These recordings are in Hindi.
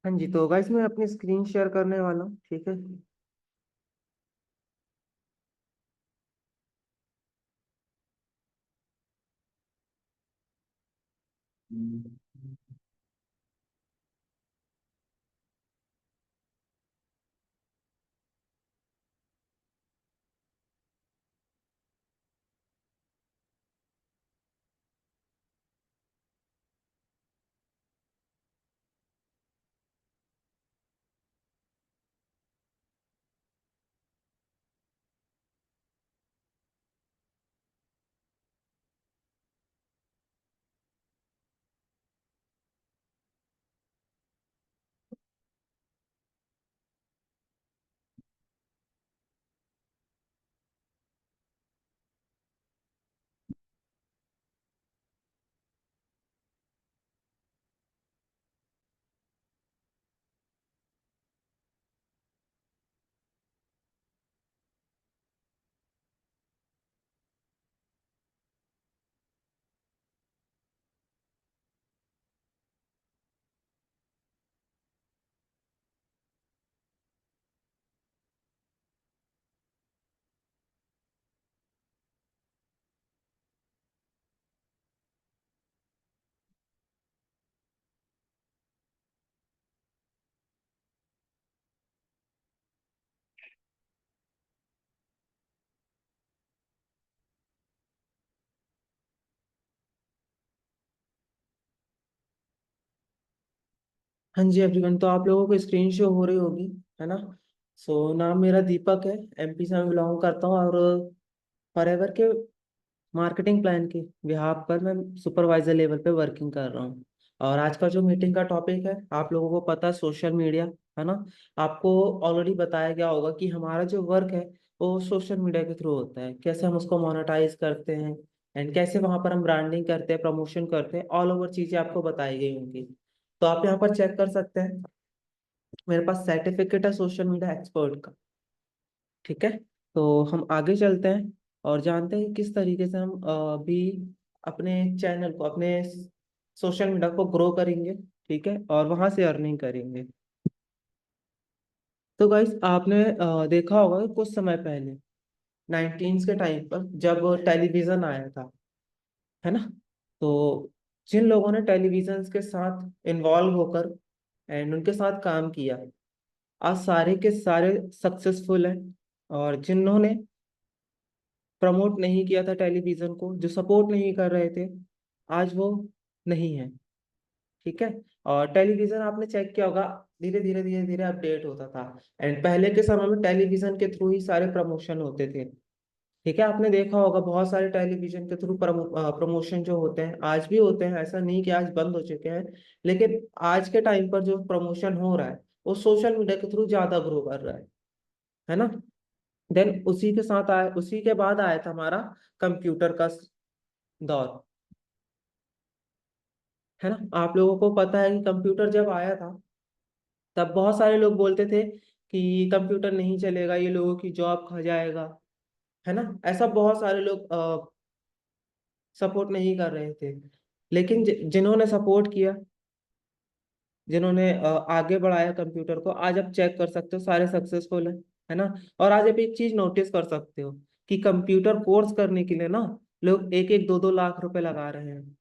हाँ जी, तो गाइस मैं अपनी स्क्रीन शेयर करने वाला हूँ, ठीक है। हाँ जी एवरीवन, तो आप लोगों को स्क्रीन शो हो रही होगी, है ना। सो नाम मेरा दीपक है। एमपी से मैं बिलोंग करता हूँ और फॉरएवर के मार्केटिंग प्लान के बिहाफ पर मैं सुपरवाइजर लेवल पे वर्किंग कर रहा हूँ। और आज का जो मीटिंग का टॉपिक है, आप लोगों को पता है, सोशल मीडिया, है ना। आपको ऑलरेडी बताया गया होगा कि हमारा जो वर्क है वो सोशल मीडिया के थ्रू होता है, कैसे हम उसको मोनेटाइज करते हैं एंड कैसे वहां पर हम ब्रांडिंग करते हैं, प्रमोशन करते हैं, ऑल ओवर चीजें आपको बताई गई होंगी। तो आप यहाँ पर चेक कर सकते हैं, मेरे पास सर्टिफिकेट है सोशल मीडिया एक्सपर्ट का। ठीक है, तो हम आगे चलते हैं और जानते हैं किस तरीके से हम भी अपने चैनल को, अपने सोशल मीडिया को ग्रो करेंगे, ठीक है, और वहां से अर्निंग करेंगे। तो गाइस आपने देखा होगा कि कुछ समय पहले 19 के टाइम पर जब टेलीविजन आया था, है ना। तो जिन लोगों ने टेलीविजन के साथ इन्वॉल्व होकर एंड उनके साथ काम किया, आज सारे के सारे सक्सेसफुल हैं। और जिन्होंने प्रमोट नहीं किया था टेलीविजन को, जो सपोर्ट नहीं कर रहे थे, आज वो नहीं है। ठीक है। और टेलीविजन आपने चेक किया होगा, धीरे धीरे अपडेट होता था। एंड पहले के समय में टेलीविजन के थ्रू ही सारे प्रमोशन होते थे। ठीक है, आपने देखा होगा बहुत सारे टेलीविजन के थ्रू प्रमोशन जो होते हैं आज भी होते हैं, ऐसा नहीं कि आज बंद हो चुके हैं। लेकिन आज के टाइम पर जो प्रमोशन हो रहा है वो सोशल मीडिया के थ्रू ज्यादा ग्रो कर रहा है ना। देन उसी के साथ आया, उसी के बाद आया था हमारा कंप्यूटर का दौर, है ना। आप लोगों को पता है कि कंप्यूटर जब आया था तब बहुत सारे लोग बोलते थे कि कंप्यूटर नहीं चलेगा, ये लोगों की जॉब खा जाएगा, है ना। ऐसा बहुत सारे लोग सपोर्ट नहीं कर रहे थे। लेकिन जिन्होंने सपोर्ट किया, जिन्होंने आगे बढ़ाया कंप्यूटर को, आज आप चेक कर सकते हो सारे सक्सेसफुल है ना। और आज आप एक चीज नोटिस कर सकते हो कि कंप्यूटर कोर्स करने के लिए ना लोग एक एक दो दो लाख रुपए लगा रहे हैं,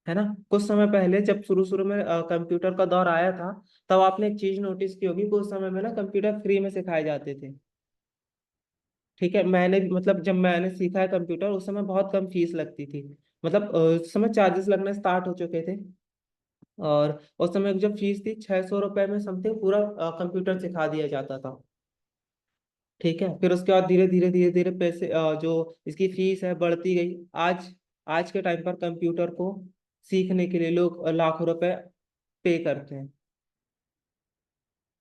है ना। कुछ समय पहले जब शुरू शुरू में कंप्यूटर का दौर आया था, तब आपने एक चीज नोटिस की होगी, कुछ समय में ना कंप्यूटर फ्री में सिखाए जाते थे। ठीक है, मैंने भी, मतलब जब मैंने सीखा है कंप्यूटर उस समय बहुत कम फीस लगती थी। मतलब उस समय चार्जेस लगने स्टार्ट हो चुके थे। और उस समय जब फीस थी 600 रुपए में समथिंग पूरा कंप्यूटर सिखा दिया जाता था। ठीक है, फिर उसके बाद धीरे धीरे पैसे जो इसकी फीस है बढ़ती गई। आज आज के टाइम पर कंप्यूटर को सीखने के लिए लोग लाखों रुपए पे करते हैं,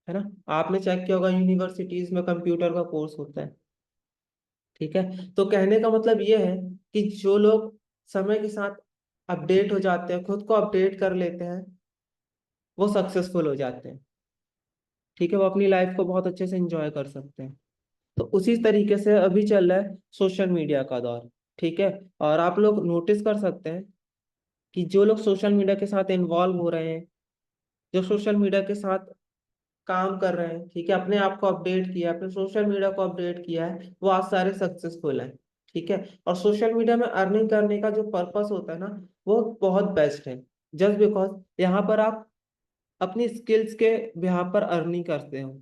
है ना। आपने चेक किया होगा यूनिवर्सिटीज में कंप्यूटर का कोर्स होता है। ठीक है, तो कहने का मतलब ये है कि जो लोग समय के साथ अपडेट हो जाते हैं, खुद को अपडेट कर लेते हैं, वो सक्सेसफुल हो जाते हैं। ठीक है, वो अपनी लाइफ को बहुत अच्छे से एंजॉय कर सकते हैं। तो उसी तरीके से अभी चल रहा है सोशल मीडिया का दौर। ठीक है, और आप लोग नोटिस कर सकते हैं कि जो लोग सोशल मीडिया के साथ इन्वॉल्व हो रहे हैं, जो सोशल मीडिया के साथ काम कर रहे हैं, ठीक है, अपने आप को अपडेट किया, अपने सोशल मीडिया को अपडेट किया है, वो आज सारे सक्सेसफुल हैं। ठीक है। और सोशल मीडिया में अर्निंग करने का जो पर्पस होता है ना, वो बहुत बेस्ट है। जस्ट बिकॉज यहाँ पर आप अपनी स्किल्स के बिहाफ पर अर्निंग करते हो।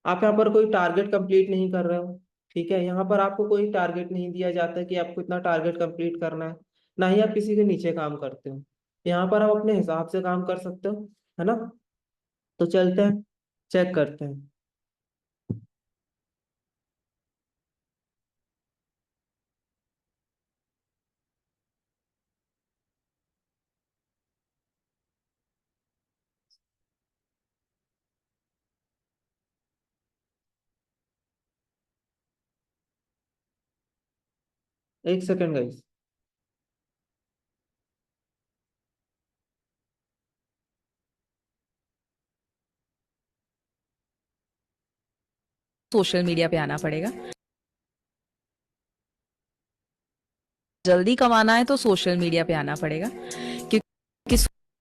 आप यहाँ पर कोई टारगेट कंप्लीट नहीं कर रहे हो। ठीक है, यहाँ पर आपको कोई टारगेट नहीं दिया जाता है कि आपको इतना टारगेट कंप्लीट करना है। ना ही आप किसी के नीचे काम करते हो। यहाँ पर आप अपने हिसाब से काम कर सकते हो, है ना। तो चलते हैं, चेक करते हैं। एक सेकेंड गाइस। सोशल मीडिया पे आना पड़ेगा। जल्दी कमाना है तो सोशल मीडिया पे आना पड़ेगा, क्योंकि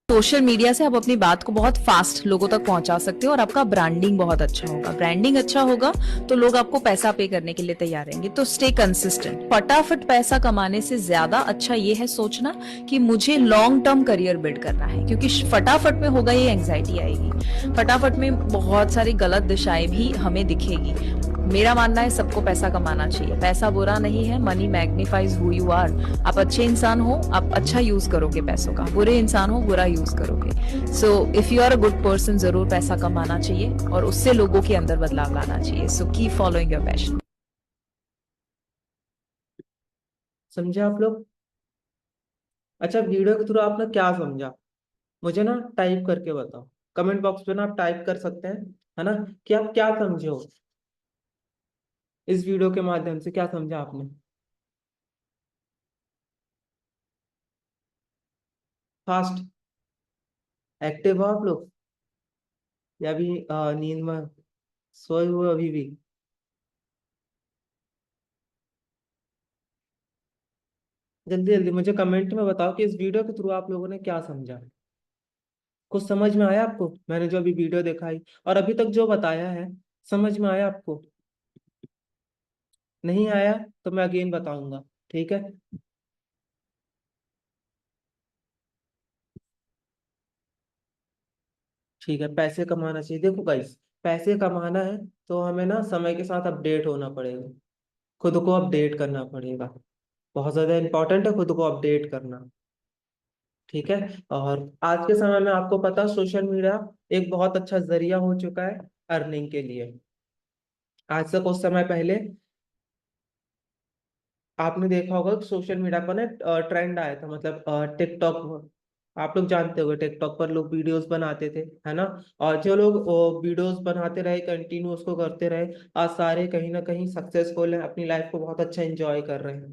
सोशल मीडिया से आप अपनी बात को बहुत फास्ट लोगों तक पहुंचा सकते हो और आपका ब्रांडिंग बहुत अच्छा होगा। ब्रांडिंग अच्छा होगा तो लोग आपको पैसा पे करने के लिए तैयार रहेंगे। तो स्टे कंसिस्टेंट। फटाफट पैसा कमाने से ज्यादा अच्छा ये है सोचना कि मुझे लॉन्ग टर्म करियर बिल्ड करना है, क्योंकि फटाफट में होगा ये एंग्जाइटी आएगी। फटाफट में बहुत सारी गलत दिशाएं भी हमें दिखेगी। मेरा मानना है सबको पैसा कमाना चाहिए। पैसा बुरा नहीं है, money magnifies who you are. आप अच्छे इंसान हो, आप अच्छा यूज करोगे पैसों का। बुरे इंसान हो, बुरा यूज करोगे। So if you are a good person, जरूर पैसा कमाना चाहिए और उससे लोगों के अंदर बदलाव लाना चाहिए। So keep following your passion. समझे आप लोग? अच्छा, वीडियो के थ्रू आपने क्या समझा? मुझे ना टाइप करके बताओ। कमेंट बॉक्स पे ना आप टाइप कर सकते हैं, है ना, कि आप क्या समझे हो इस वीडियो के माध्यम से, क्या समझा आपने? फास्ट एक्टिव हो आप लोग, या अभी नींद में सोए हुए अभी भी? जल्दी जल्दी मुझे कमेंट में बताओ कि इस वीडियो के थ्रू आप लोगों ने क्या समझा। कुछ समझ में आया आपको? मैंने जो अभी वीडियो दिखाई और अभी तक जो बताया है, समझ में आया आपको? नहीं आया तो मैं अगेन बताऊंगा। ठीक है। ठीक है, पैसे कमाना चाहिए। देखो गाइस, पैसे कमाना है तो हमें ना समय के साथ अपडेट होना पड़ेगा, खुद को अपडेट करना पड़ेगा। बहुत ज्यादा इंपॉर्टेंट है खुद को अपडेट करना। ठीक है। और आज के समय में आपको पता, सोशल मीडिया एक बहुत अच्छा जरिया हो चुका है अर्निंग के लिए। आज से कुछ समय पहले आपने देखा होगा कि सोशल मीडिया पर ना ट्रेंड आया था, मतलब टिकटॉक। आप लोग जानते होंगे, टिकटॉक पर लोग वीडियोस बनाते थे, है ना। और जो लोग वीडियोस बनाते रहे, कंटिन्यू उसको करते रहे, आज सारे कहीं ना कहीं सक्सेसफुल हैं, अपनी लाइफ को बहुत अच्छा एंजॉय कर रहे हैं।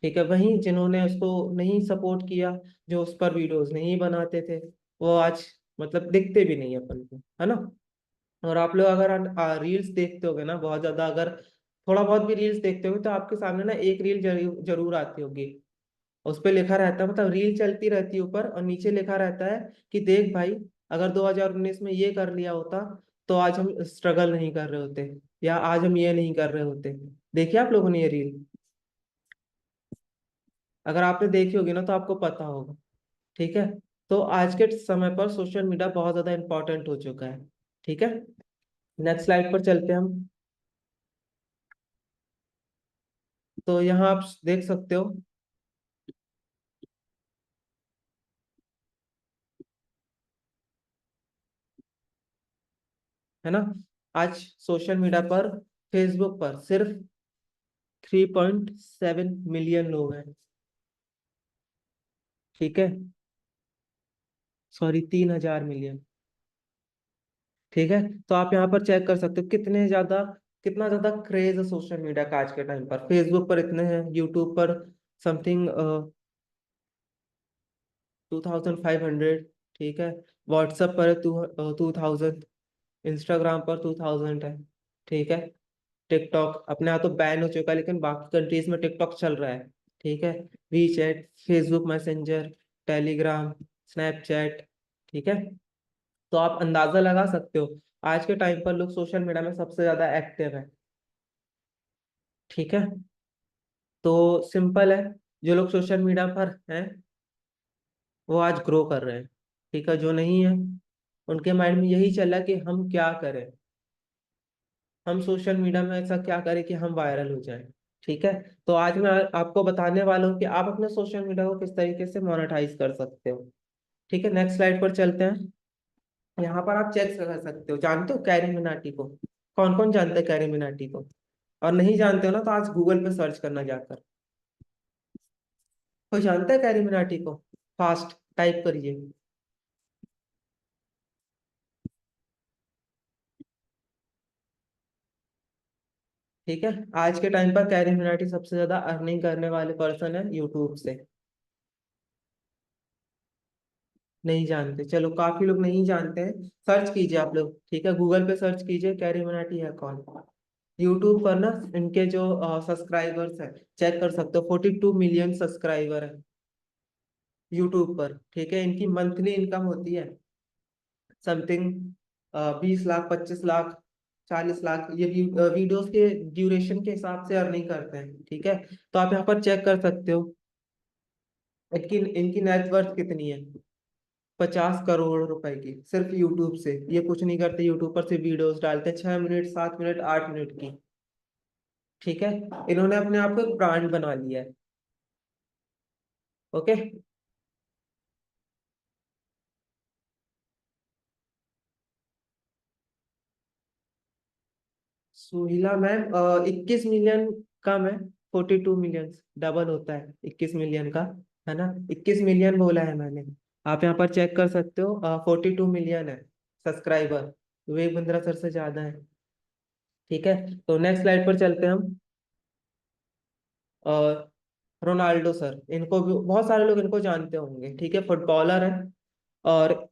ठीक है। वहीं जिन्होंने उसको नहीं सपोर्ट किया, जो उस पर वीडियोस नहीं बनाते थे, वो आज मतलब दिखते भी नहीं अपन को, है ना। और आप लोग अगर रील्स देखते होगे ना बहुत ज्यादा, अगर थोड़ा बहुत भी रील्स देखते होगे तो आपके सामने ना एक रील जरूर जरूर आती होगी। उस पे लिखा रहता है, मतलब रील चलती रहती है ऊपर और नीचे लिखा रहता है कि देख भाई, अगर 2019 में ये कर लिया होता तो आज हम स्ट्रगल नहीं कर रहे होते, या आज हम ये नहीं कर रहे होते। देखिए आप लोगों ने ये रील, अगर आपने देखी होगी ना तो आपको पता होगा। ठीक है। तो आज के समय पर सोशल मीडिया बहुत ज्यादा इंपॉर्टेंट हो चुका है। ठीक है। नेक्स्ट स्लाइड पर चलते हैं हम। तो यहाँ आप देख सकते हो, है ना, आज सोशल मीडिया पर, फेसबुक पर सिर्फ 3.7 मिलियन लोग हैं। ठीक है। Sorry, 3,000 million. ठीक है। तो आप यहाँ पर चेक कर सकते हो कितना ज्यादा क्रेज है सोशल मीडिया का आज के टाइम पर। फेसबुक पर इतने हैं, यूट्यूब पर समथिंग 2,500। ठीक है। व्हाट्सएप पर 2,000। इंस्टाग्राम पर 2,000 है। ठीक है। टिकटॉक अपने यहाँ तो बैन हो चुका है, लेकिन बाकी कंट्रीज में टिकटॉक चल रहा है। ठीक है। WeChat, Facebook messenger, Telegram, Snapchat. ठीक है। तो आप अंदाजा लगा सकते हो आज के टाइम पर लोग सोशल मीडिया में सबसे ज्यादा एक्टिव है। ठीक है, तो सिंपल है, जो लोग सोशल मीडिया पर हैं वो आज ग्रो कर रहे हैं। ठीक है, जो नहीं है उनके माइंड में यही चला कि हम क्या करें, हम सोशल मीडिया में ऐसा क्या करें कि हम वायरल हो जाएं। ठीक है, तो आज मैं आपको बताने वाला हूँ कि आप अपने सोशल मीडिया को किस तरीके से मोनेटाइज कर सकते हो। ठीक है, नेक्स्ट स्लाइड पर चलते हैं। यहाँ पर आप चेक कर सकते हो, जानते हो कैरी मिनाटी को? कौन कौन जानते हैं कैरी मिनाटी को? और नहीं जानते हो ना तो आज गूगल पे सर्च करना जाकर। कोई जानता है कैरी मिनाटी को? फास्ट टाइप करिए। ठीक है, आज के टाइम पर कैरी मिनाटी सबसे ज्यादा अर्निंग करने वाले पर्सन है यूट्यूब से। नहीं जानते, चलो काफी लोग नहीं जानते हैं, सर्च कीजिए आप लोग। ठीक है, गूगल पे सर्च कीजिए कैरी मिनाटी है कौन। यूट्यूब पर ना इनके जो सब्सक्राइबर्स है चेक कर सकते हो, 42 मिलियन सब्सक्राइबर है यूट्यूब पर। ठीक है, इनकी मंथली इनकम होती है समथिंग 20 लाख, 25 लाख, 40 लाख। ये वीडियोस के ड्यूरेशन के हिसाब से अर्निंग करते हैं। ठीक है, तो आप यहाँ पर चेक कर सकते हो इनकी इनकी नेटवर्थ कितनी है। 50 करोड़ रुपए की सिर्फ यूट्यूब से। ये कुछ नहीं करते, यूट्यूब पर सिर्फ वीडियोस डालते हैं, 6 मिनट, 7 मिनट, 8 मिनट की। ठीक है, इन्होंने अपने आप को एक ब्रांड बना लिया है। ओके, सुहिला मैम 21 मिलियन कम है, 42 मिलियन डबल होता है 21 मिलियन का, है ना? 21 मिलियन बोला है मैंने। आप यहाँ पर चेक कर सकते हो, 42 मिलियन है सब्सक्राइबर। विवेक बिंद्रा सर से ज्यादा है। ठीक है, तो नेक्स्ट स्लाइड पर चलते हैं हम। और रोनाल्डो सर, इनको भी बहुत सारे लोग इनको जानते होंगे। ठीक है, फुटबॉलर है। और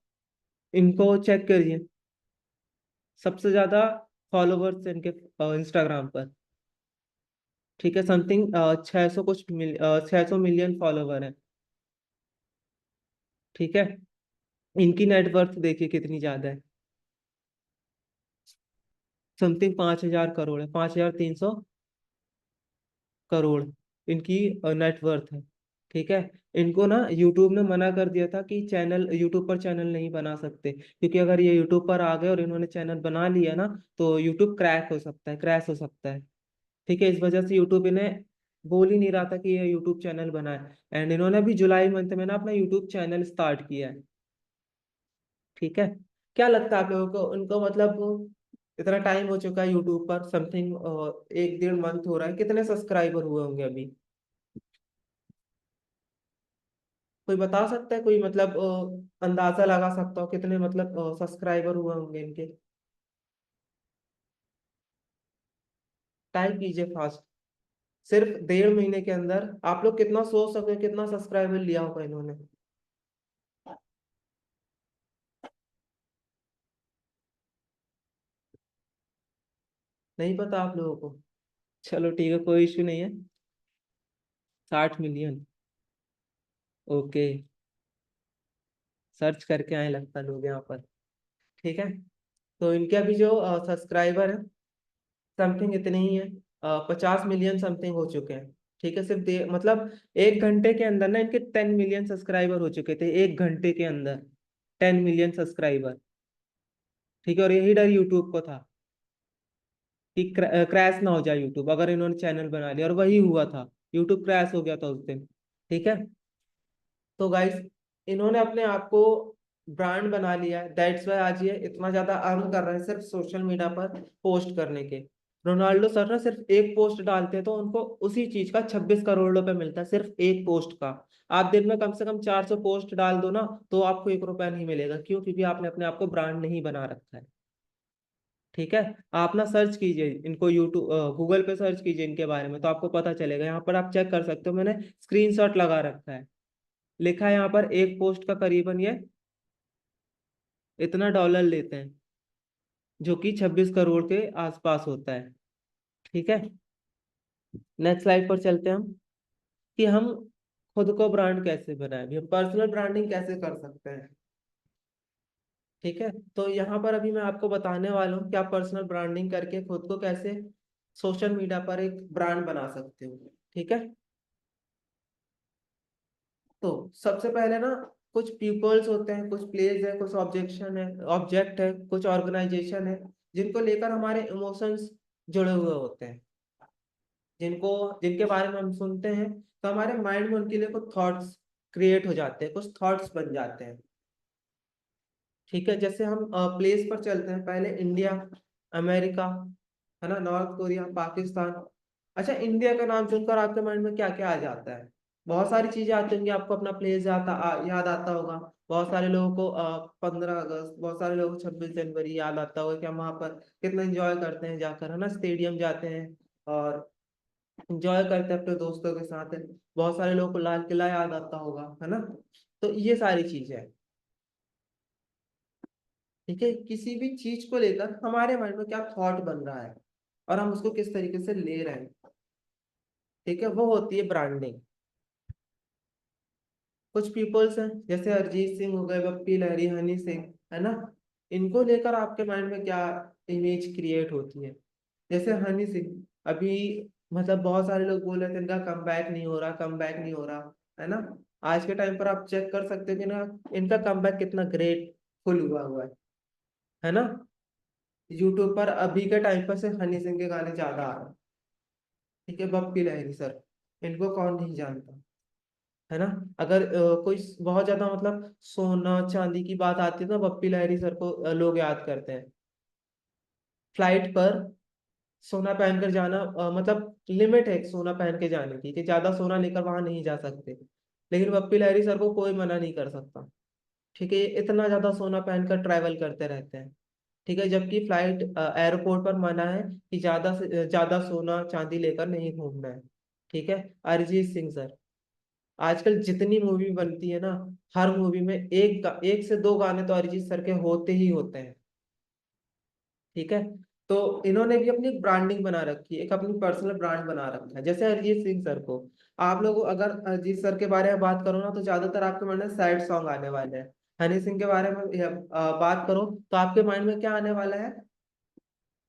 इनको चेक करिए, सबसे ज्यादा फॉलोवर्स इनके इंस्टाग्राम पर। ठीक है, समथिंग 600 मिलियन फॉलोवर है। ठीक है, इनकी नेटवर्थ देखिए कितनी ज्यादा है, समथिंग 5,000 करोड़ है, 5,300 करोड़ इनकी नेटवर्थ है। ठीक है, इनको ना यूट्यूब ने मना कर दिया था कि चैनल, यूट्यूब पर चैनल नहीं बना सकते, क्योंकि अगर ये यूट्यूब पर आ गए और इन्होंने चैनल बना लिया ना तो यूट्यूब क्रैक हो सकता है, क्रैश हो सकता है। ठीक है, इस वजह से यूट्यूब इन्हें बोल ही नहीं रहा था कि ये यूट्यूब चैनल बनाए। एंड इन्होंने अभी जुलाई मंथ में ना अपना यूट्यूब चैनल स्टार्ट किया है। ठीक है, क्या लगता है आप लोगों को उनको, मतलब इतना टाइम हो चुका है यूट्यूब पर, समथिंग 1 1.5 मंथ हो रहा है, कितने सब्सक्राइबर हुए होंगे अभी? कोई बता सकता है? कोई मतलब अंदाजा लगा सकता हो कितने मतलब सब्सक्राइबर हुए होंगे इनके? टाइप कीजिए फास्ट। सिर्फ 1.5 महीने के अंदर आप लोग कितना सोच सकते हो कितना सब्सक्राइबर लिया होगा इन्होंने? नहीं पता आप लोगों को? चलो ठीक है, कोई इश्यू नहीं है। 60 मिलियन। ओके, सर्च करके आए लगता लोग यहाँ पर। ठीक है, तो इनके अभी जो सब्सक्राइबर है समथिंग इतने ही है, 50 मिलियन समथिंग हो चुके हैं। ठीक है, सिर्फ मतलब 1 घंटे के अंदर ना इनके 10 मिलियन सब्सक्राइबर हो चुके थे, 1 घंटे के अंदर 10 मिलियन सब्सक्राइबर। ठीक है, और यही डर यूट्यूब को था कि क्रैश ना हो जाए यूट्यूब अगर इन्होंने चैनल बना लिया, और वही हुआ था, यूट्यूब क्रैश हो गया था उस दिन। ठीक है, तो गाइस इन्होंने अपने आप को ब्रांड बना लिया है, दैट्स वाई आज ये इतना ज्यादा अर्न कर रहे हैं सिर्फ सोशल मीडिया पर पोस्ट करने के। रोनाल्डो सर ना सिर्फ एक पोस्ट डालते हैं तो उनको उसी चीज का 26 करोड़ रुपए मिलता है, सिर्फ एक पोस्ट का। आप दिन में कम से कम 400 पोस्ट डाल दो ना तो आपको 1 रुपया नहीं मिलेगा। क्यों? क्योंकि आपने अपने आप को ब्रांड नहीं बना रखा है। ठीक है, आप ना सर्च कीजिए इनको, यूट्यूब गूगल पे सर्च कीजिए इनके बारे में तो आपको पता चलेगा। यहाँ पर आप चेक कर सकते हो, मैंने स्क्रीनशॉट लगा रखा है। लिखा है यहाँ पर एक पोस्ट का करीबन ये इतना डॉलर लेते हैं, जो कि 26 करोड़ के आसपास होता है। ठीक है, नेक्स्ट स्लाइड पर चलते हैं हम, कि हम खुद को ब्रांड कैसे बनाए, भी हम पर्सनल ब्रांडिंग कैसे कर सकते हैं। ठीक है, तो यहाँ पर अभी मैं आपको बताने वाला हूँ कि आप पर्सनल ब्रांडिंग करके खुद को कैसे सोशल मीडिया पर एक ब्रांड बना सकते हो। ठीक है, तो सबसे पहले ना, कुछ पीपल्स होते हैं, कुछ प्लेस है, कुछ ऑब्जेक्ट है, कुछ ऑर्गेनाइजेशन है, जिनको लेकर हमारे इमोशंस जुड़े हुए होते हैं, जिनको जिनके बारे में हम सुनते हैं तो हमारे माइंड में उनके लिए कुछ थॉट्स क्रिएट हो जाते हैं, कुछ थॉट्स बन जाते हैं। ठीक है, जैसे हम प्लेस पर चलते हैं, पहले इंडिया, अमेरिका, है ना, नॉर्थ कोरिया, पाकिस्तान। अच्छा, इंडिया का नाम सुनकर आपके माइंड में क्या क्या आ जाता है? बहुत सारी चीजें आती होंगी, आपको अपना प्लेस याद आता होगा। बहुत सारे लोगों को 15 अगस्त, बहुत सारे लोगों को 26 जनवरी याद आता होगा कि हम वहाँ पर कितना एंजॉय करते हैं जाकर, है ना, स्टेडियम जाते हैं और एंजॉय करते हैं अपने दोस्तों के साथ। बहुत सारे लोगों को लाल किला याद आता होगा, है ना। तो ये सारी चीजें हैं। ठीक है, किसी भी चीज को लेकर हमारे माइंड में क्या थॉट बन रहा है और हम उसको किस तरीके से ले रहे हैं, ठीक है, वो होती है ब्रांडिंग। कुछ पीपल्स हैं, जैसे अरिजीत सिंह हो गए, बप्पी लहरी, हनी सिंह, है ना, इनको लेकर आपके माइंड में क्या इमेज क्रिएट होती है? जैसे हनी सिंह अभी, मतलब बहुत सारे लोग बोल रहे थे इनका कम बैक नहीं हो रहा, कम बैक नहीं हो रहा, है ना। आज के टाइम पर आप चेक कर सकते हो कि ना, इनका कम बैक कितना ग्रेट फुल हुआ हुआ है ना। यूट्यूब पर अभी के टाइम पर से हनी सिंह के गाने ज्यादा आ रहे हैं। ठीक है, बप्पी लहरी सर, इनको कौन नहीं जानता, है ना। अगर कोई बहुत ज्यादा मतलब सोना चांदी की बात आती है ना, बप्पी लहरी सर को लोग याद करते हैं। फ्लाइट पर सोना पहनकर जाना, मतलब लिमिट है सोना पहन के जाने की, कि ज्यादा सोना लेकर वहां नहीं जा सकते, लेकिन बप्पी लहरी सर को कोई मना नहीं कर सकता। ठीक है, ये इतना ज्यादा सोना पहनकर ट्रैवल करते रहते हैं। ठीक है, जबकि फ्लाइट एयरपोर्ट पर मना है कि ज्यादा से ज्यादा सोना चांदी लेकर नहीं घूमना है। ठीक है, अरिजीत सिंह सर, आजकल जितनी मूवी बनती है ना, हर मूवी में एक से दो गाने तो अरिजीत सर के होते ही होते हैं। ठीक है, तो इन्होंने भी अपनी ब्रांडिंग बना रखी है, एक अपनी पर्सनल ब्रांड बना रखा है। जैसे अरिजीत सिंह सर को, आप लोग अगर अरिजीत सर के बारे में बात करो ना, तो ज्यादातर आपके मन में सैड सॉन्ग आने वाले हैं। हनी सिंह के बारे में बात करो तो आपके माइंड में क्या आने वाला है?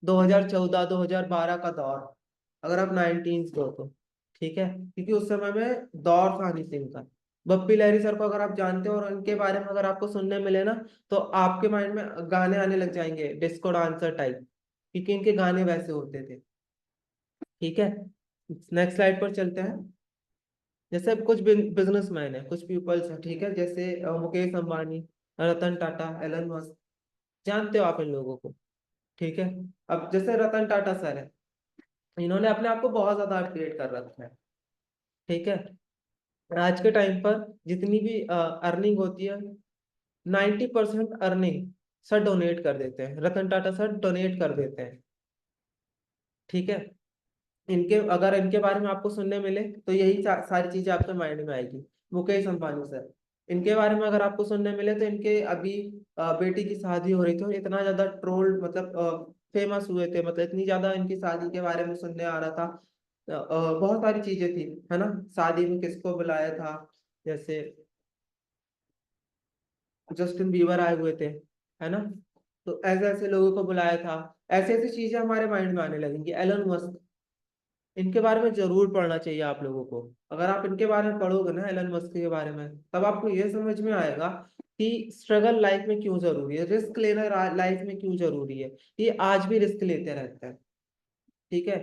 2014 2012 का दौर, अगर आप 19 को तो। ठीक है, क्योंकि उस समय में दौर था हनी सिंह का। बप्पी लहरी सर को अगर आप जानते हो और उनके बारे में अगर आपको सुनने मिले ना, तो आपके माइंड में गाने आने लग जाएंगे डिस्को डांसर टाइप, क्योंकि इनके गाने वैसे होते थे। ठीक है, नेक्स्ट स्लाइड पर चलते हैं। जैसे अब कुछ बिजनेसमैन है, कुछ पीपल्स है, ठीक है, जैसे मुकेश अंबानी, रतन टाटा, एलन मस्क, जानते हो आप इन लोगों को। ठीक है, अब जैसे रतन टाटा सर है, इन्होंने अपने आप को बहुत ज्यादा अपडेट कर रखा है। ठीक है, आज के टाइम पर जितनी भी अर्निंग होती है, 90% अर्निंग सर डोनेट कर देते हैं, रतन टाटा सर डोनेट कर देते हैं। ठीक है, इनके अगर इनके बारे में आपको सुनने मिले तो यही सारी चीजें आपके माइंड में आएगी। मुकेश अंबानी सर, इनके बारे में अगर आपको सुनने मिले तो इनके अभी बेटी की शादी हो रही थी और इतना ज्यादा ट्रोल्ड, मतलब फेमस हुए थे, मतलब इतनी ज्यादा इनकी शादी के बारे में सुनने आ रहा था। बहुत सारी चीजें थी, है ना। शादी में किसको बुलाया था, जैसे जस्टिन बीबर आए हुए थे, है ना। तो ऐसे ऐसे लोगों को बुलाया था, ऐसी ऐसी चीजें हमारे माइंड में आने लगेंगी। एलन मस्क, इनके बारे में जरूर पढ़ना चाहिए आप लोगों को। अगर आप इनके बारे में पढ़ोगे ना, एलन मस्क के बारे में, तब आपको ये समझ में आएगा कि स्ट्रगल लाइफ में क्यों जरूरी है, रिस्क लेना लाइफ में क्यों जरूरी है। ये आज भी रिस्क लेते रहते हैं। ठीक है,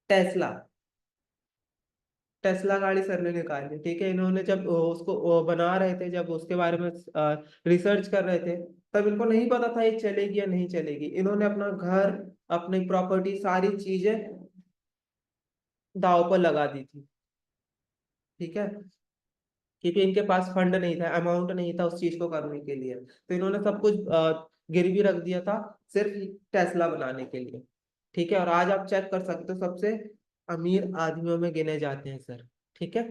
टेस्ला, टेस्ला गाड़ी सर ने निकाली। ठीक है, इन्होंने जब उसको बना रहे थे, जब उसके बारे में रिसर्च कर रहे थे, तब इनको नहीं पता था ये चलेगी या नहीं चलेगी। इन्होंने अपना घर, अपनी प्रॉपर्टी, सारी चीजें दांव पर लगा दी थी। ठीक है, क्योंकि इनके पास फंड नहीं था, अमाउंट नहीं था उस चीज को करने के लिए, तो इन्होंने सब कुछ गिरवी रख दिया था, सिर्फ टेस्ला बनाने के लिए। ठीक है, और आज आप चेक कर सकते हो, सबसे अमीर आदमियों में गिने जाते हैं सर। ठीक है,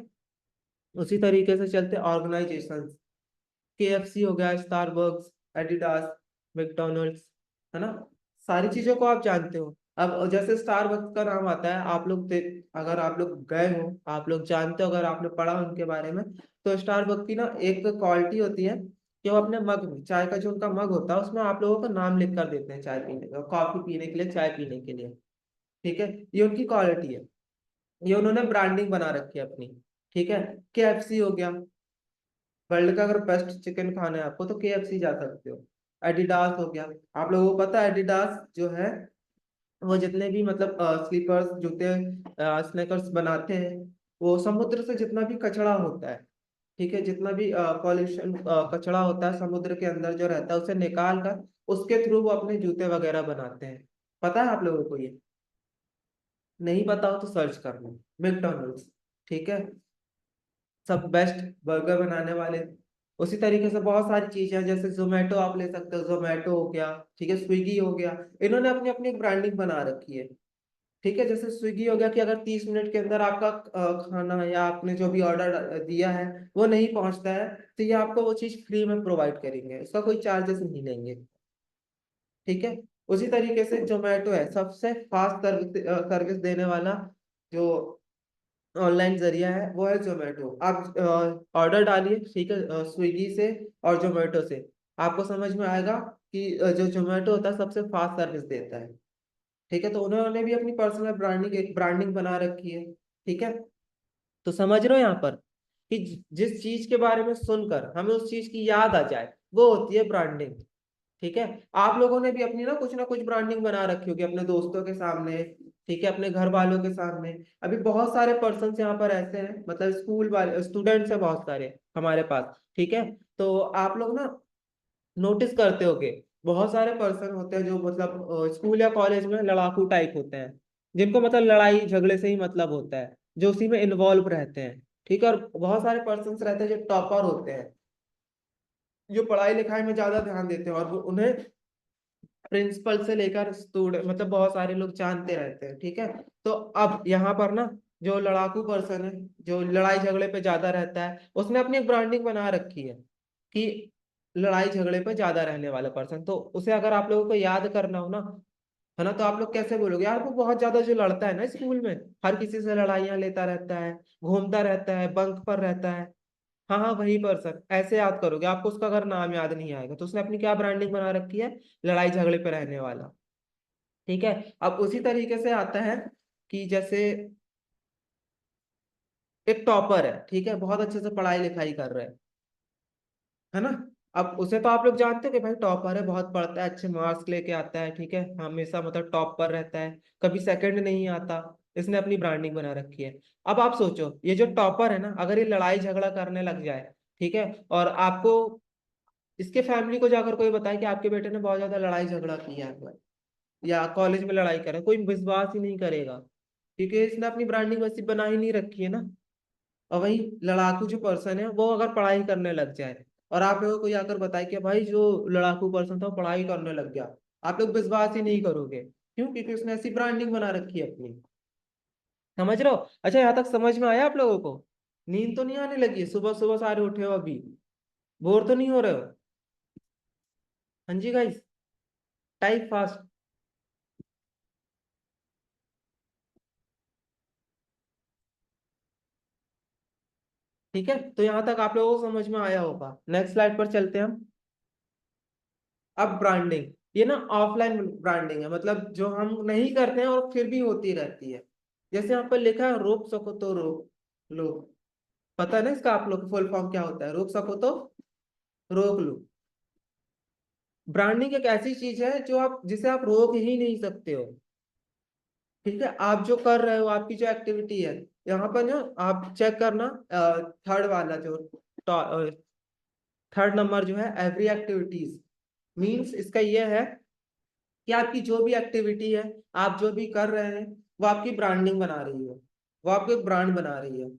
उसी तरीके से चलते ऑर्गेनाइजेशन, केएफसी हो गया, स्टारबक्स, एडिडास, मैकडोनल्ड्स, है ना, सारी चीजों को आप जानते हो। अब जैसे स्टारबक्स का नाम आता है, आप लोग अगर आप लोग गए हो, आप लोग जानते हो, अगर आपने पढ़ा उनके बारे में, तो स्टारबक्स की ना एक क्वालिटी होती है कि वो अपने मग में, चाय का जो उनका मग होता है उसमें आप लोगों का नाम लिख कर देते हैं, चाय पीने का, कॉफी पीने के लिए, चाय पीने के लिए। ठीक है, ये उनकी क्वालिटी है, ये उन्होंने ब्रांडिंग बना रखी है अपनी। ठीक है, KFC हो गया, वर्ल्ड का अगर बेस्ट चिकन खाना है आपको तो KFC जा सकते हो। एडिडास हो गया, आप लोगों को पता है एडिडास जो है वो जितने भी मतलब स्लीपर्स जूते स्नेकर्स बनाते हैं, वो समुद्र से जितना भी कचरा होता है, ठीक है, जितना भी पॉल्यूशन कचरा होता है समुद्र के अंदर जो रहता है उसे निकाल कर उसके थ्रू वो अपने जूते वगैरह बनाते हैं। पता है आप लोगों को ये? नहीं पता हो तो सर्च कर लो, मैकडोनल्ड्स। ठीक है, सब बेस्ट बर्गर बनाने वाले। उसी तरीके से बहुत सारी चीजें हैं, जैसे जोमेटो आप ले सकते हो, जोमेटो हो गया, ठीक है, स्विगी हो गया। इन्होंने अपनी अपनी एक ब्रांडिंग बना रखी है। ठीक है, जैसे स्विगी हो गया कि अगर 30 मिनट के अंदर आपका खाना या आपने जो भी ऑर्डर दिया है वो नहीं पहुंचता है, तो ये आपको वो चीज फ्री में प्रोवाइड करेंगे, उसका कोई चार्जेस नहीं लेंगे। ठीक है, उसी तरीके से जोमेटो है सबसे फास्ट सर्विस सर्विस देने वाला जो ऑनलाइन जरिया है, वो है जोमेटो। आप ऑर्डर डालिए, ठीक है, स्विगी से और जोमेटो से, आपको समझ में आएगा कि जो जोमेटो होता है सबसे फास्ट सर्विस देता है। ठीक है, तो उन्होंने भी अपनी पर्सनल ब्रांडिंग, एक ब्रांडिंग बना रखी है। ठीक है, तो समझ रहे हो यहाँ पर कि जिस चीज के बारे में सुनकर हमें उस चीज की याद आ जाए वो होती है ब्रांडिंग। ठीक है, आप लोगों ने भी अपनी ना कुछ ब्रांडिंग बना रखी होगी अपने दोस्तों के सामने, ठीक है, अपने घर वालों के सामने। अभी बहुत सारे पर्सन यहाँ पर ऐसे हैं, मतलब स्कूल वाले स्टूडेंट्स हैं बहुत सारे हमारे पास। ठीक है, तो आप लोग ना नोटिस करते होगे, बहुत सारे पर्सन होते हैं जो मतलब स्कूल या कॉलेज में लड़ाकू टाइप होते हैं, जिनको मतलब लड़ाई झगड़े से ही मतलब होता है, जो उसी में इन्वॉल्व रहते हैं। ठीक है, और बहुत सारे पर्सन रहते हैं जो टॉपर होते हैं, जो पढ़ाई लिखाई में ज्यादा ध्यान देते हैं, और वो उन्हें प्रिंसिपल से लेकर स्टूडेंट मतलब बहुत सारे लोग जानते रहते हैं। ठीक है, तो अब यहाँ पर ना जो लड़ाकू पर्सन है, जो लड़ाई झगड़े पे ज्यादा रहता है, उसने अपनी एक ब्रांडिंग बना रखी है कि लड़ाई झगड़े पे ज्यादा रहने वाला पर्सन, तो उसे अगर आप लोगों को याद करना हो ना, है ना, तो आप लोग कैसे बोलोगे यार वो बहुत ज्यादा जो लड़ता है ना स्कूल में, हर किसी से लड़ाइयाँ लेता रहता है, घूमता रहता है, बंक पर रहता है। हाँ हाँ, वही पर्सन, ऐसे याद करोगे, आपको उसका अगर नाम याद नहीं आएगा, तो उसने अपनी क्या ब्रांडिंग बना रखी है? लड़ाई झगड़े पे रहने वाला। ठीक है, अब उसी तरीके से आता है कि जैसे एक टॉपर है, ठीक है, बहुत अच्छे से पढ़ाई लिखाई कर रहा है ना, अब उसे तो आप लोग जानते हो कि भाई टॉपर है, बहुत पढ़ता है, अच्छे मार्क्स लेके आता है, ठीक है, हमेशा मतलब टॉप पर रहता है, कभी सेकंड नहीं आता। इसने अपनी ब्रांडिंग बना रखी है। अब आप सोचो, ये जो टॉपर है ना, अगर ये लड़ाई झगड़ा करने लग जाए, ठीक है, और आपको इसके फैमिली को जाकर कोई बताए कि आपके बेटे ने बहुत ज्यादा लड़ाई झगड़ा किया है या कॉलेज में लड़ाई करे, कोई विश्वास ही नहीं करेगा, क्योंकि इसने अपनी ब्रांडिंग वैसी बना ही नहीं रखी है ना। और वही लड़ाकू जो पर्सन है वो अगर पढ़ाई करने लग जाए और आप लोगों को कोई आकर बताए कि भाई जो लड़ाकू पर्सन था वो पढ़ाई करने लग गया, आप लोग विश्वास ही नहीं करोगे। क्यों? क्योंकि उसने ऐसी ब्रांडिंग बना रखी है अपनी। समझ रहे हो? अच्छा, यहाँ तक समझ में आया आप लोगों को? नींद तो नहीं आने लगी है? सुबह सुबह सारे उठे हो अभी, बोर तो नहीं हो रहे हो? हाँ जी गाइस, टाइप फास्ट। ठीक है, तो यहाँ तक आप लोगों को समझ में आया होगा। नेक्स्ट स्लाइड पर चलते हैं हम। अब ब्रांडिंग, ये ना ऑफलाइन ब्रांडिंग है, मतलब जो हम नहीं करते हैं और फिर भी होती रहती है। जैसे यहाँ पर लिखा है रोक सको तो रोक लो, पता है ना इसका आप लोग को फुल फॉर्म क्या होता है? रोक सको तो रोक लो। ब्रांडिंग एक ऐसी चीज है जो आप जिसे आप रोक ही नहीं सकते हो। ठीक है, आप जो कर रहे हो, आपकी जो एक्टिविटी है, यहाँ पर ना आप चेक करना, थर्ड वाला जो थर्ड नंबर जो है एवरी एक्टिविटीज, मीन्स इसका ये है कि आपकी जो भी एक्टिविटी है, आप जो भी कर रहे हैं, वो आपकी ब्रांडिंग बना रही है, वो आपको एक ब्रांड बना रही है।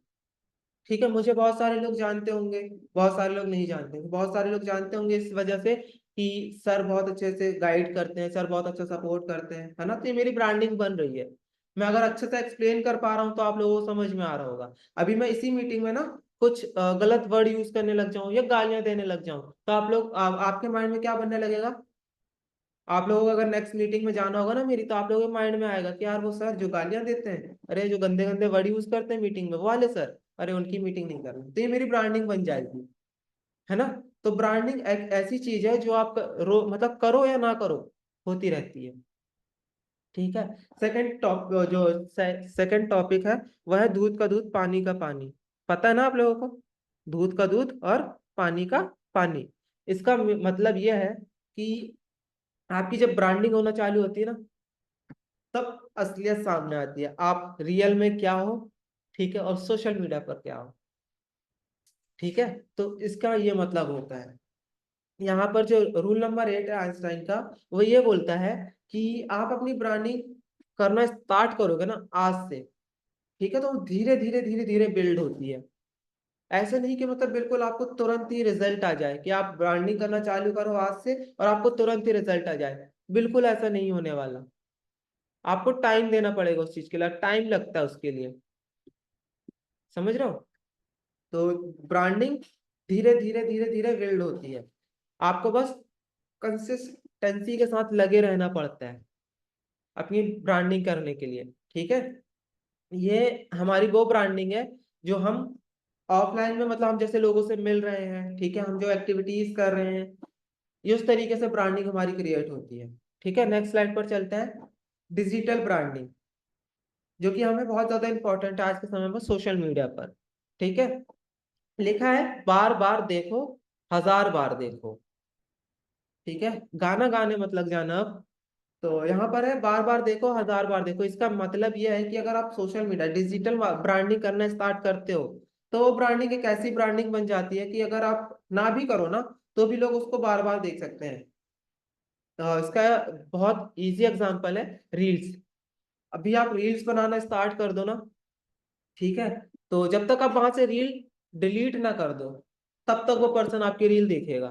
ठीक है, मुझे बहुत सारे लोग जानते होंगे, बहुत सारे लोग नहीं जानते होंगे, बहुत सारे लोग जानते होंगे इस वजह से कि सर बहुत अच्छे से गाइड करते हैं, सर बहुत अच्छा सपोर्ट करते हैं, है ना, तो ये मेरी ब्रांडिंग बन रही है। मैं अगर अच्छे से एक्सप्लेन कर पा रहा हूँ तो आप लोगों को समझ में आ रहा होगा। अभी मैं इसी मीटिंग में ना कुछ गलत वर्ड यूज करने लग जाऊं या गालियां देने लग जाऊं, तो आप लोग आपके माइंड में क्या बनने लगेगा? आप लोगों को अगर नेक्स्ट मीटिंग में जाना होगा ना मेरी, तो आप लोगों के माइंड में आएगा कि यार वो सर जो गालियां देते हैं, अरे जो गंदे गंदे वर्ड यूज करते हैं मीटिंग में, वो वाले सर, अरे उनकी मीटिंग नहीं करनी, तो ये मेरी ब्रांडिंग बन जाएगी। है ना। तो ब्रांडिंग एक ऐसी चीज है जो आप मतलब करो या ना करो, होती रहती है। ठीक है। सेकंड टॉप जो सेकंड टॉपिक है वह है दूध का दूध पानी का पानी। पता है ना आप लोगों को, दूध का दूध और पानी का पानी। इसका मतलब यह है कि आपकी जब ब्रांडिंग होना चालू होती है ना, तब असलियत सामने आती है, आप रियल में क्या हो, ठीक है, और सोशल मीडिया पर क्या हो। ठीक है। तो इसका ये मतलब होता है। यहाँ पर जो रूल नंबर 8 है आइंस्टाइन का, वो ये बोलता है कि आप अपनी ब्रांडिंग करना स्टार्ट करोगे ना आज से, ठीक है, तो वो धीरे धीरे धीरे धीरे बिल्ड होती है। ऐसे नहीं कि मतलब बिल्कुल आपको तुरंत ही रिजल्ट आ जाए, कि आप ब्रांडिंग करना चालू करो आज से और आपको तुरंत ही रिजल्ट आ जाए। बिल्कुल ऐसा नहीं होने वाला। आपको टाइम देना पड़ेगा उस चीज के लिए, टाइम लगता है उसके लिए। समझ रहे हो। तो ब्रांडिंग धीरे धीरे धीरे धीरे बिल्ड होती है। आपको बस कंसिस्टेंसी के साथ लगे रहना पड़ता है अपनी ब्रांडिंग करने के लिए। ठीक है। ये हमारी वो ब्रांडिंग है जो हम ऑफलाइन में, मतलब हम जैसे लोगों से मिल रहे हैं, ठीक है, हम जो एक्टिविटीज कर रहे हैं, ये उस तरीके से ब्रांडिंग हमारी क्रिएट होती है। ठीक है। नेक्स्ट स्लाइड पर चलते हैं। डिजिटल ब्रांडिंग, जो कि हमें बहुत ज्यादा इंपॉर्टेंट है आज के समय में सोशल मीडिया पर। ठीक है। लिखा है बार बार देखो, हजार बार देखो। ठीक है। गाना गाने मत लग जाना अब। तो यहाँ पर है बार बार देखो हजार बार देखो। इसका मतलब यह है कि अगर आप सोशल मीडिया डिजिटल ब्रांडिंग करना स्टार्ट करते हो, तो वो ब्रांडिंग एक ऐसी ब्रांडिंग बन जाती है कि अगर आप ना भी करो ना, तो भी लोग उसको बार बार देख सकते हैं। इसका बहुत इजी एग्जांपल है रील्स। अभी आप रील्स बनाना स्टार्ट कर दो ना, ठीक है, तो जब तक आप वहां से रील डिलीट ना कर दो, तब तक वो पर्सन आपकी रील देखेगा,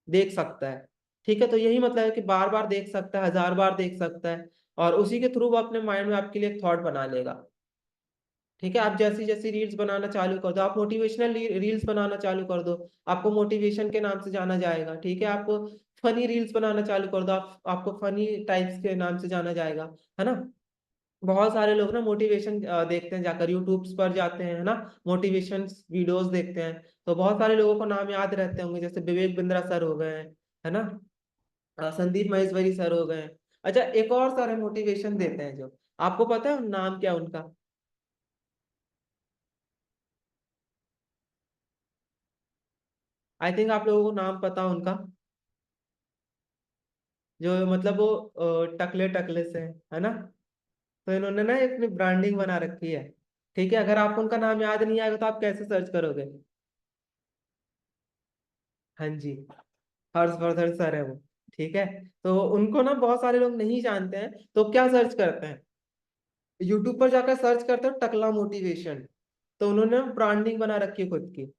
देख सकता है। ठीक है। तो यही मतलब है कि बार बार देख सकता है, हजार बार देख सकता है, और उसी के थ्रू वो अपने माइंड में आपके लिए एक थॉट बना लेगा। ठीक है। आप जैसी जैसी रील्स बनाना चालू कर दो, आप मोटिवेशनल रील्स बनाना चालू कर दो, आपको मोटिवेशन के नाम से जाना जाएगा। ठीक है। आप फनी रील्स बनाना चालू कर दो, आपको फनी टाइप्स के नाम से जाना जाएगा। है ना। बहुत सारे लोग ना मोटिवेशन देखते हैं, जाकर यूट्यूब पर जाते हैं, है ना, मोटिवेशन वीडियोस देखते हैं। तो बहुत सारे लोगों को नाम याद रहते होंगे, जैसे विवेक बिंद्रा सर हो गए हैं, है ना, संदीप महेश्वरी सर हो गए हैं। अच्छा, एक और सर है मोटिवेशन देते हैं जो, आपको पता है नाम क्या उनका? आई थिंक आप लोगों को नाम पता है उनका। जो मतलब वो टकले टकले से है ना। तो इन्होंने ना अपनी ब्रांडिंग बना रखी है। ठीक है। अगर आपको उनका नाम याद नहीं आएगा तो आप कैसे सर्च करोगे? हाँ जी, हर्षवर्धन सर है वो। ठीक है। तो उनको ना बहुत सारे लोग नहीं जानते हैं, तो क्या सर्च करते हैं, यूट्यूब पर जाकर सर्च करते हो टकला मोटिवेशन। तो उन्होंने ब्रांडिंग बना रखी है खुद की।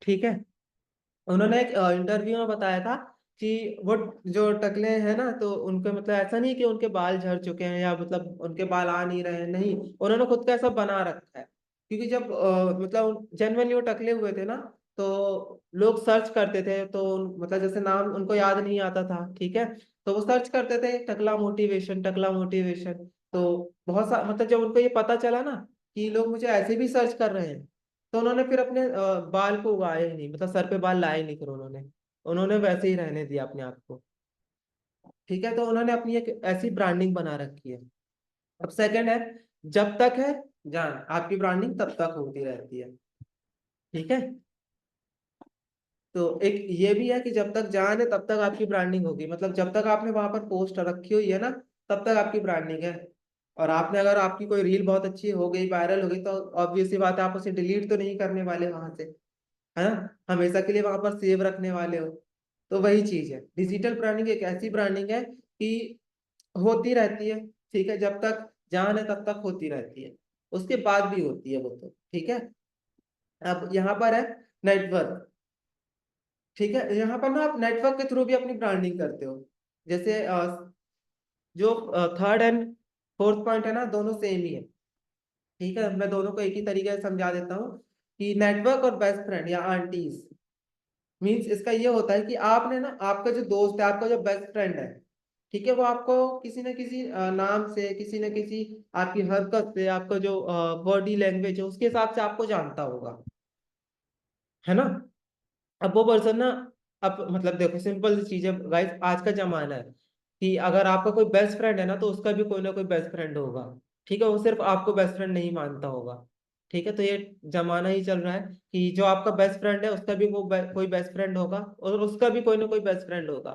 ठीक है। उन्होंने एक इंटरव्यू में बताया था कि वो जो टकले हैं ना, तो उनके मतलब ऐसा नहीं कि उनके बाल झड़ चुके हैं या मतलब उनके बाल आ नहीं रहे हैं, नहीं, उन्होंने खुद का ऐसा बना रखा है। क्योंकि जब मतलब जनरली वो टकले हुए थे ना, तो लोग सर्च करते थे, तो मतलब जैसे नाम उनको याद नहीं आता था, ठीक है, तो वो सर्च करते थे टकला मोटिवेशन, टकला मोटिवेशन। तो बहुत सा मतलब जब उनको ये पता चला ना कि लोग मुझे ऐसे भी सर्च कर रहे हैं, तो उन्होंने फिर अपने बाल को उगाए ही नहीं, मतलब सर पे बाल लाए नहीं, फिर उन्होंने उन्होंने वैसे ही रहने दिया अपने आप को। ठीक है। तो उन्होंने अपनी एक ऐसी ब्रांडिंग बना रखी है। अब सेकंड है, जब तक है जान, आपकी ब्रांडिंग तब तक होती रहती है। ठीक है। तो एक ये भी है कि जब तक जान है तब तक आपकी ब्रांडिंग होगी, मतलब जब तक आपने वहां पर पोस्ट रखी हुई है ना, तब तक आपकी ब्रांडिंग है। और आपने अगर आपकी कोई रील बहुत अच्छी हो गई, वायरल हो गई, तो ऑब्वियस सी बात है आप उसे डिलीट तो नहीं करने वाले वहां से, है ना, हमेशा के लिए वहां पर सेव रखने वाले हो। तो वही चीज है, डिजिटल ब्रांडिंग एक ऐसी ब्रांडिंग है कि होती रहती है। ठीक है। जब तक जान है तब तक होती रहती है, उसके बाद भी होती है वो तो। ठीक है। अब यहाँ पर है नेटवर्क। ठीक है। यहाँ पर ना आप नेटवर्क के थ्रू भी अपनी ब्रांडिंग करते हो। जैसे जो थर्ड एंड फोर्थ पॉइंट है ना, दोनों सेम ही है। ठीक है। मैं दोनों को एक ही तरीके से समझा देता हूँ कि नेटवर्क और बेस्ट फ्रेंड या आंटीज मीन्स इसका ये होता है कि आपने ना, आपका जो दोस्त है, आपका जो बेस्ट फ्रेंड है, ठीक है, वो आपको किसी न किसी नाम से, किसी न किसी आपकी हरकत से, आपका जो बॉडी लैंग्वेज है उसके हिसाब से आपको जानता होगा, है ना। अब वो पर्सन ना, अब मतलब देखो सिंपल सी चीज है गाइस, आज का जमाना है कि अगर आपका कोई बेस्ट फ्रेंड है ना, तो उसका भी कोई ना कोई बेस्ट फ्रेंड होगा। ठीक है, वो सिर्फ आपको बेस्ट फ्रेंड नहीं मानता होगा। ठीक है, तो ये जमाना ही चल रहा है कि जो आपका बेस्ट फ्रेंड है उसका भी कोई बेस्ट फ्रेंड होगा, और उसका भी कोई ना कोई बेस्ट फ्रेंड होगा।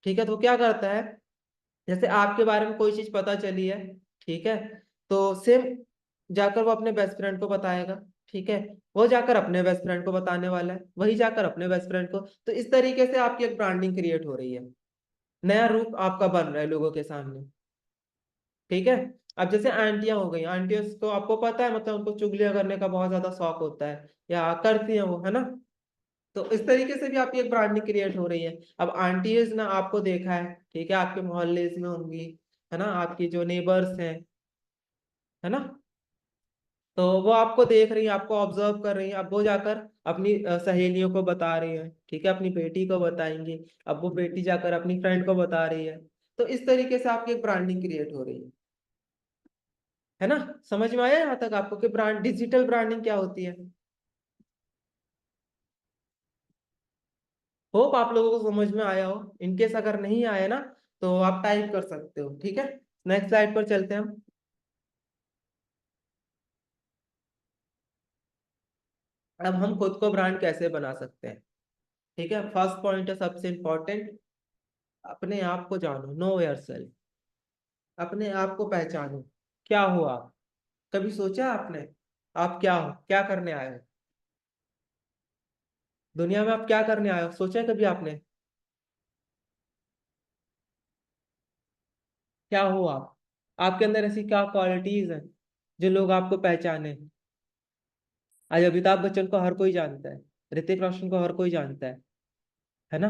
ठीक है, तो वो क्या करता है, जैसे आपके बारे में कोई चीज पता चली है, ठीक है, तो सेम जाकर वो अपने बेस्ट फ्रेंड को बताएगा। ठीक है, वो जाकर अपने बेस्ट फ्रेंड को बताने वाला है, वही जाकर अपने बेस्ट फ्रेंड को। तो इस तरीके से आपकी एक ब्रांडिंग क्रिएट हो रही है, नया रूप आपका बन रहा है लोगों के सामने। ठीक है, अब जैसे आंटियां हो गई, आंटियों को आपको पता है, मतलब उनको चुगलियां करने का बहुत ज्यादा शौक होता है, या करती हैं वो, है ना। तो इस तरीके से भी आपकी एक ब्रांडिंग क्रिएट हो रही है। अब आंटीज ना आपको देखा है, ठीक है, आपके मोहल्ले में होंगी, है ना, आपकी जो नेबर्स हैं, है ना, तो वो आपको देख रही है, आपको ऑब्जर्व कर रही है। अब वो जाकर अपनी सहेलियों को बता रही है, ठीक है, अपनी बेटी को बताएंगी। अब वो बेटी जाकर अपनी फ्रेंड को बता रही है। तो इस तरीके से आपकी एक ब्रांडिंग क्रिएट हो रही है ना। समझ में आया यहाँ तक आपको कि ब्रांड, डिजिटल ब्रांडिंग क्या होती है? होप आप लोगों को समझ में आया हो। इनकेस अगर नहीं आया ना, तो आप टाइप कर सकते हो। ठीक है, नेक्स्ट स्लाइड पर चलते हैं हम। अब हम खुद को ब्रांड कैसे बना सकते हैं? ठीक है, फर्स्ट पॉइंट है सबसे इंपॉर्टेंट, अपने आप को जानो, नो योरसेल्फ। अपने आप को पहचानो, क्या हो आप? कभी सोचा आपने आप क्या हो, क्या करने आए हो दुनिया में? आप क्या करने आए हो, सोचा है कभी आपने? क्या हो आप? आपके अंदर ऐसी क्या क्वालिटीज हैं जो लोग आपको पहचाने? आज अमिताभ बच्चन को हर कोई जानता है, ऋतिक रोशन को हर कोई जानता है ना,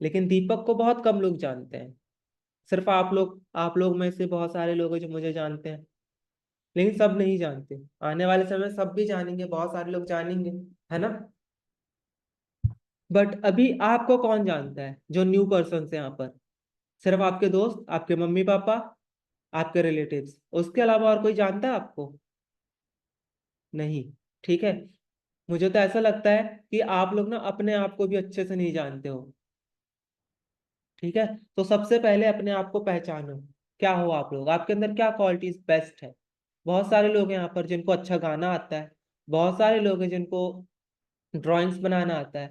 लेकिन दीपक को बहुत कम लोग जानते हैं। सिर्फ आप लोग में से बहुत सारे लोग हैं जो मुझे जानते हैं, लेकिन सब नहीं जानते। आने वाले समय में सब भी जानेंगे, बहुत सारे लोग जानेंगे, है ना। बट अभी आपको कौन जानता है जो न्यू पर्सन है यहाँ पर? सिर्फ आपके दोस्त, आपके मम्मी पापा, आपके रिलेटिव्स, उसके अलावा और कोई जानता है आपको? नहीं। ठीक है, मुझे तो ऐसा लगता है कि आप लोग ना अपने आप को भी अच्छे से नहीं जानते हो। ठीक है, तो सबसे पहले अपने आप को पहचानो, क्या हो आप लोग, आपके अंदर क्या क्वालिटीज बेस्ट है। बहुत सारे लोग हैं यहाँ पर जिनको अच्छा गाना आता है, बहुत सारे लोग हैं जिनको ड्राइंग्स बनाना आता है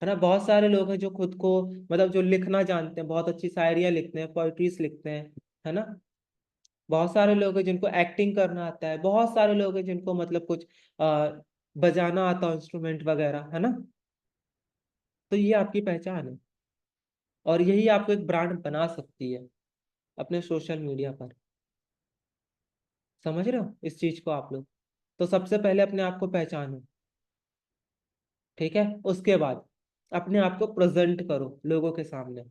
ना, बहुत सारे लोग हैं जो खुद को, मतलब जो लिखना जानते हैं, बहुत अच्छी शायरियाँ लिखते हैं, पोइट्रीज लिखते हैं, है ना। बहुत सारे लोग हैं जिनको एक्टिंग करना आता है, बहुत सारे लोग हैं जिनको मतलब कुछ आ, बजाना आता है, इंस्ट्रूमेंट वगैरह, है ना। तो ये आपकी पहचान है, और यही आपको एक ब्रांड बना सकती है अपने सोशल मीडिया पर। समझ रहे हो इस चीज को आप लोग? तो सबसे पहले अपने आप को पहचानो। ठीक है, उसके बाद अपने आप को प्रेजेंट करो लोगों के सामने।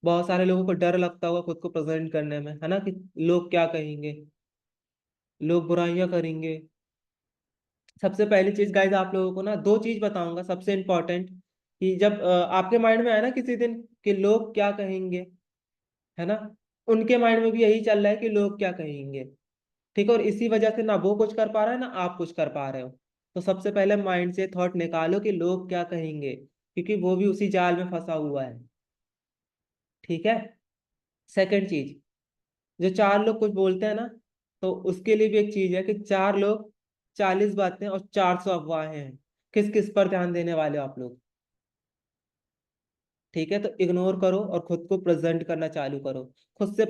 बहुत सारे लोगों को डर लगता होगा खुद को प्रेजेंट करने में, है ना, कि लोग क्या कहेंगे, लोग बुराइयां करेंगे। सबसे पहली चीज गाइज, आप लोगों को ना दो चीज बताऊंगा सबसे इंपॉर्टेंट, कि जब आपके माइंड में आए ना किसी दिन कि लोग क्या कहेंगे, है ना, उनके माइंड में भी यही चल रहा है कि लोग क्या कहेंगे। ठीक है, और इसी वजह से ना वो कुछ कर पा रहा है ना आप कुछ कर पा रहे हो। तो सबसे पहले माइंड से थॉट निकालो कि लोग क्या कहेंगे, क्योंकि वो भी उसी जाल में फंसा हुआ है। ठीक है, सेकंड चीज, जो चार लोग कुछ बोलते हैं ना, तो उसके लिए भी एक चीज है कि चार लोग 40 बातें और 400 अफवाहें हैं। किस किस पर ध्यान देने वाले हो आप लोग? ठीक है, तो इग्नोर करो और खुद को प्रेजेंट करना चालू करो, खुद से